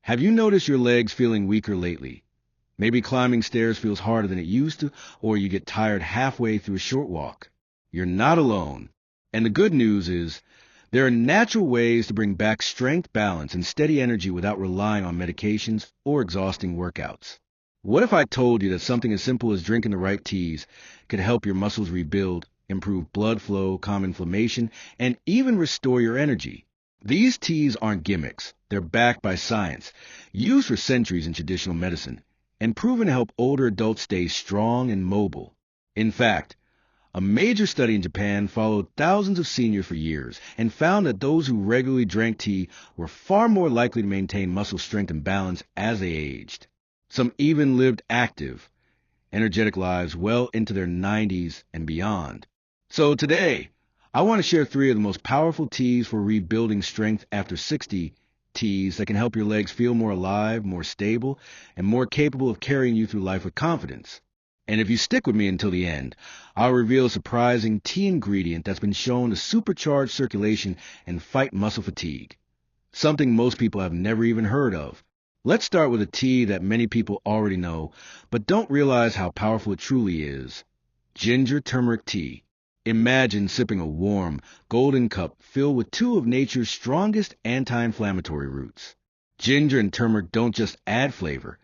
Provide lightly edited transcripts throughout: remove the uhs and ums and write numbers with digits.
Have you noticed your legs feeling weaker lately? Maybe climbing stairs feels harder than it used to, or you get tired halfway through a short walk. You're not alone. And the good news is, there are natural ways to bring back strength, balance, and steady energy without relying on medications or exhausting workouts. What if I told you that something as simple as drinking the right teas could help your muscles rebuild, improve blood flow, calm inflammation, and even restore your energy? These teas aren't gimmicks. They're backed by science, used for centuries in traditional medicine, and proven to help older adults stay strong and mobile. In fact, a major study in Japan followed thousands of seniors for years and found that those who regularly drank tea were far more likely to maintain muscle strength and balance as they aged. Some even lived active, energetic lives well into their 90s and beyond. So today, I want to share 3 of the most powerful teas for rebuilding strength after 60, teas that can help your legs feel more alive, more stable, and more capable of carrying you through life with confidence. And if you stick with me until the end, I'll reveal a surprising tea ingredient that's been shown to supercharge circulation and fight muscle fatigue. Something most people have never even heard of. Let's start with a tea that many people already know, but don't realize how powerful it truly is. Ginger turmeric tea. Imagine sipping a warm, golden cup filled with 2 of nature's strongest anti-inflammatory roots. Ginger and turmeric don't just add flavor.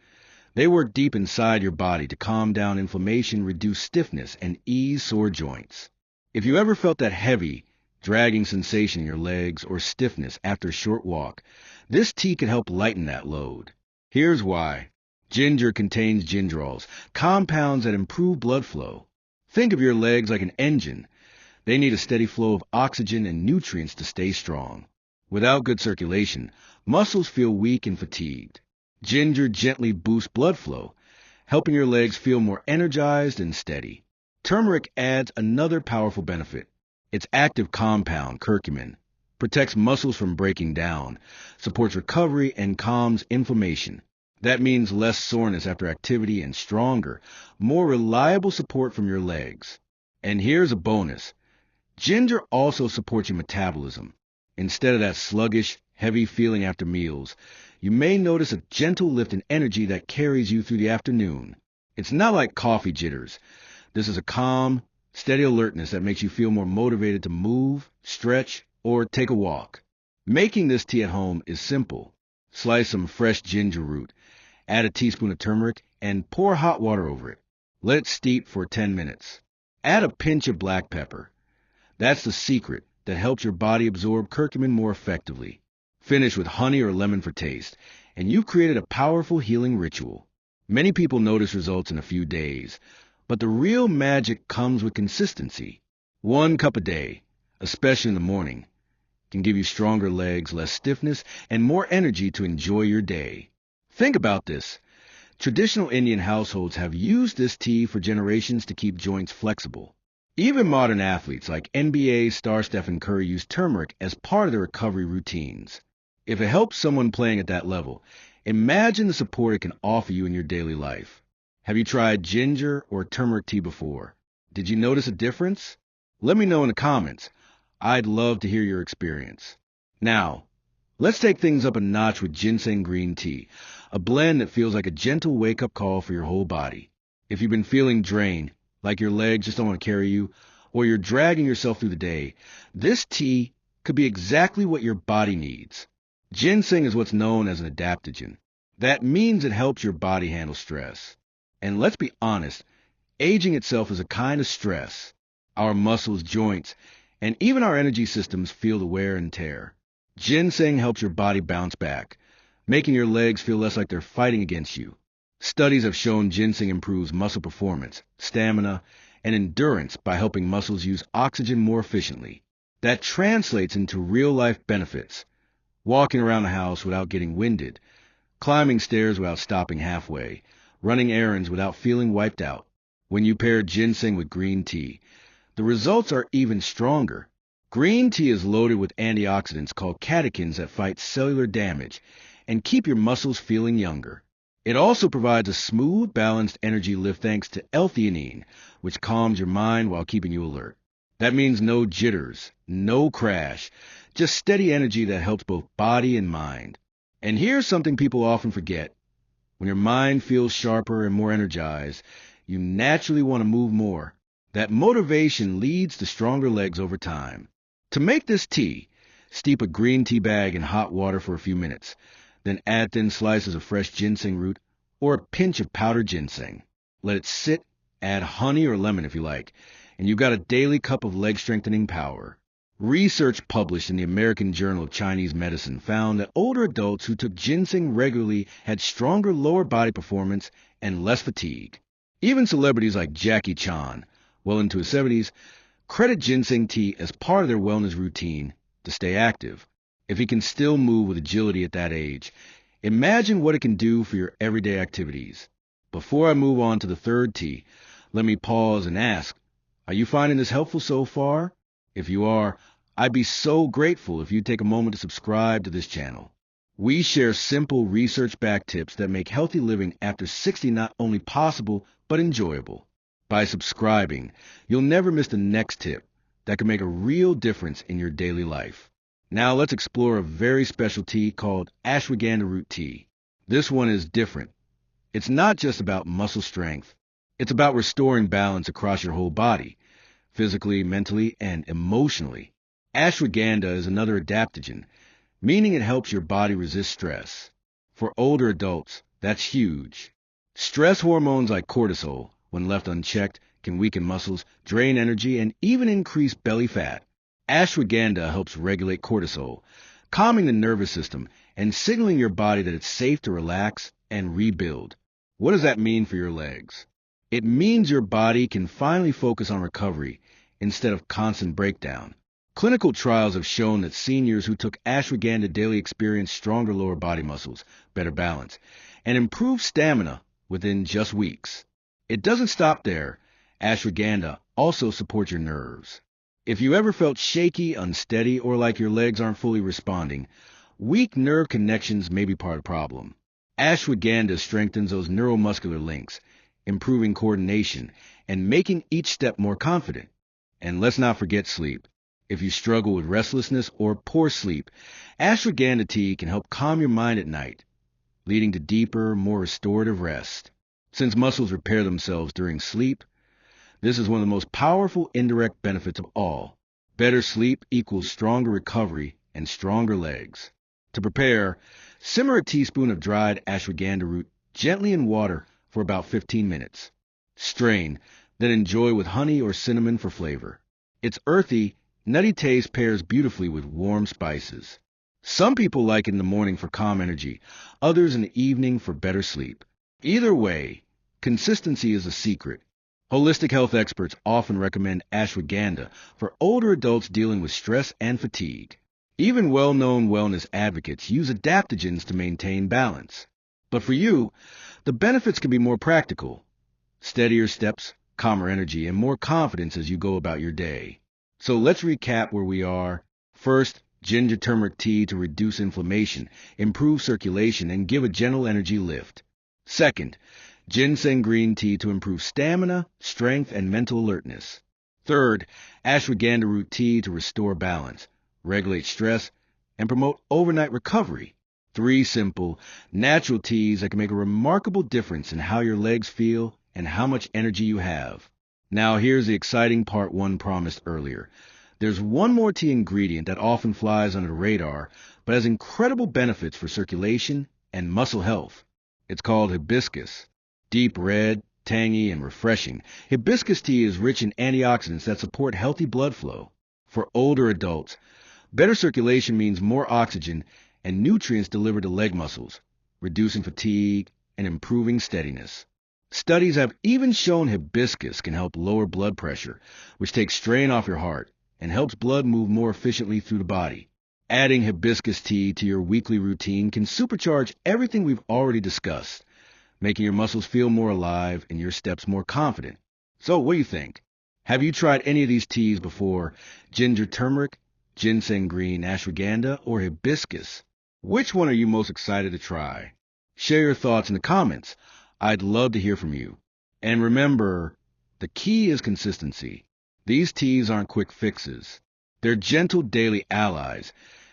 They work deep inside your body to calm down inflammation, reduce stiffness, and ease sore joints. If you ever felt that heavy, dragging sensation in your legs or stiffness after a short walk, this tea can help lighten that load. Here's why. Ginger contains gingerols, compounds that improve blood flow. Think of your legs like an engine. They need a steady flow of oxygen and nutrients to stay strong. Without good circulation, muscles feel weak and fatigued. Ginger gently boosts blood flow, helping your legs feel more energized and steady. Turmeric adds another powerful benefit. Its active compound, curcumin, protects muscles from breaking down, supports recovery, and calms inflammation. That means less soreness after activity and stronger, more reliable support from your legs. And here's a bonus. Ginger also supports your metabolism. Instead of that sluggish, heavy feeling after meals, you may notice a gentle lift in energy that carries you through the afternoon. It's not like coffee jitters. This is a calm, steady alertness that makes you feel more motivated to move, stretch, or take a walk. Making this tea at home is simple. Slice some fresh ginger root, add a teaspoon of turmeric, and pour hot water over it. Let it steep for 10 minutes. Add a pinch of black pepper. That's the secret that helps your body absorb curcumin more effectively. Finish with honey or lemon for taste, and you've created a powerful healing ritual. Many people notice results in a few days, but the real magic comes with consistency. 1 cup a day, especially in the morning, can give you stronger legs, less stiffness, and more energy to enjoy your day. Think about this. Traditional Indian households have used this tea for generations to keep joints flexible. Even modern athletes like NBA star Stephen Curry use turmeric as part of their recovery routines. If it helps someone playing at that level, imagine the support it can offer you in your daily life. Have you tried ginger or turmeric tea before? Did you notice a difference? Let me know in the comments. I'd love to hear your experience. Now, let's take things up a notch with ginseng green tea, a blend that feels like a gentle wake-up call for your whole body. If you've been feeling drained, like your legs just don't want to carry you, or you're dragging yourself through the day, this tea could be exactly what your body needs. Ginseng is what's known as an adaptogen. That means it helps your body handle stress. And let's be honest, aging itself is a kind of stress. Our muscles, joints, and even our energy systems feel the wear and tear. Ginseng helps your body bounce back, making your legs feel less like they're fighting against you. Studies have shown ginseng improves muscle performance, stamina, and endurance by helping muscles use oxygen more efficiently. That translates into real-life benefits. Walking around the house without getting winded, climbing stairs without stopping halfway, running errands without feeling wiped out. When you pair ginseng with green tea, the results are even stronger. Green tea is loaded with antioxidants called catechins that fight cellular damage and keep your muscles feeling younger. It also provides a smooth, balanced energy lift thanks to L-theanine, which calms your mind while keeping you alert. That means no jitters, no crash, just steady energy that helps both body and mind. And here's something people often forget. When your mind feels sharper and more energized, you naturally want to move more. That motivation leads to stronger legs over time. To make this tea, steep a green tea bag in hot water for a few minutes. Then add thin slices of fresh ginseng root or a pinch of powdered ginseng. Let it sit, add honey or lemon if you like, and you've got a daily cup of leg strengthening power. Research published in the American Journal of Chinese Medicine found that older adults who took ginseng regularly had stronger lower body performance and less fatigue. Even celebrities like Jackie Chan, well into his 70s, credit ginseng tea as part of their wellness routine to stay active. If he can still move with agility at that age, imagine what it can do for your everyday activities. Before I move on to the third tea, let me pause and ask, are you finding this helpful so far? If you are, I'd be so grateful if you'd take a moment to subscribe to this channel. We share simple, research-backed tips that make healthy living after 60 not only possible, but enjoyable. By subscribing, you'll never miss the next tip that can make a real difference in your daily life. Now let's explore a very special tea called Ashwagandha root tea. This one is different. It's not just about muscle strength. It's about restoring balance across your whole body, physically, mentally, and emotionally. Ashwagandha is another adaptogen, meaning it helps your body resist stress. For older adults, that's huge. Stress hormones like cortisol, when left unchecked, can weaken muscles, drain energy, and even increase belly fat. Ashwagandha helps regulate cortisol, calming the nervous system and signaling your body that it's safe to relax and rebuild. What does that mean for your legs? It means your body can finally focus on recovery instead of constant breakdown. Clinical trials have shown that seniors who took ashwagandha daily experienced stronger lower body muscles, better balance, and improved stamina within just weeks. It doesn't stop there. Ashwagandha also supports your nerves. If you ever felt shaky, unsteady, or like your legs aren't fully responding, weak nerve connections may be part of the problem. Ashwagandha strengthens those neuromuscular links, improving coordination and making each step more confident. And let's not forget sleep. If you struggle with restlessness or poor sleep, ashwagandha tea can help calm your mind at night, leading to deeper, more restorative rest. Since muscles repair themselves during sleep, this is one of the most powerful indirect benefits of all. Better sleep equals stronger recovery and stronger legs. To prepare, simmer a teaspoon of dried ashwagandha root gently in water for about 15 minutes. Strain, then enjoy with honey or cinnamon for flavor. Its earthy, nutty taste pairs beautifully with warm spices. Some people like it in the morning for calm energy, others in the evening for better sleep. Either way, consistency is a secret. Holistic health experts often recommend ashwagandha for older adults dealing with stress and fatigue. Even well-known wellness advocates use adaptogens to maintain balance. But for you, the benefits can be more practical. Steadier steps, calmer energy, and more confidence as you go about your day. So let's recap where we are. First, ginger turmeric tea to reduce inflammation, improve circulation, and give a gentle energy lift. Second, ginseng green tea to improve stamina, strength, and mental alertness. Third, ashwagandha root tea to restore balance, regulate stress, and promote overnight recovery. 3 simple, natural teas that can make a remarkable difference in how your legs feel and how much energy you have. Now here's the exciting part 1 promised earlier. There's one more tea ingredient that often flies under the radar, but has incredible benefits for circulation and muscle health. It's called hibiscus. Deep red, tangy, and refreshing, hibiscus tea is rich in antioxidants that support healthy blood flow. For older adults, better circulation means more oxygen and nutrients delivered to leg muscles, reducing fatigue and improving steadiness. Studies have even shown hibiscus can help lower blood pressure, which takes strain off your heart and helps blood move more efficiently through the body. Adding hibiscus tea to your weekly routine can supercharge everything we've already discussed, making your muscles feel more alive and your steps more confident. So what do you think? Have you tried any of these teas before? Ginger turmeric, ginseng green, ashwagandha, or hibiscus? Which one are you most excited to try? Share your thoughts in the comments. I'd love to hear from you. And remember, the key is consistency. These teas aren't quick fixes. They're gentle daily allies,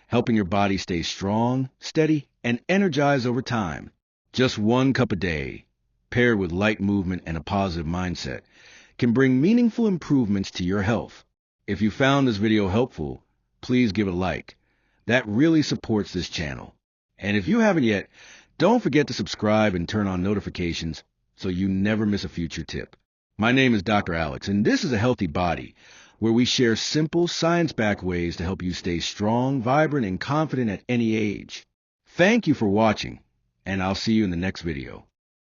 helping your body stay strong, steady, and energized over time. Just 1 cup a day, paired with light movement and a positive mindset, can bring meaningful improvements to your health. If you found this video helpful, please give it a like. That really supports this channel. And if you haven't yet, don't forget to subscribe and turn on notifications so you never miss a future tip. My name is Dr. Alex, and this is A Healthy Body, where we share simple, science-backed ways to help you stay strong, vibrant, and confident at any age. Thank you for watching, and I'll see you in the next video.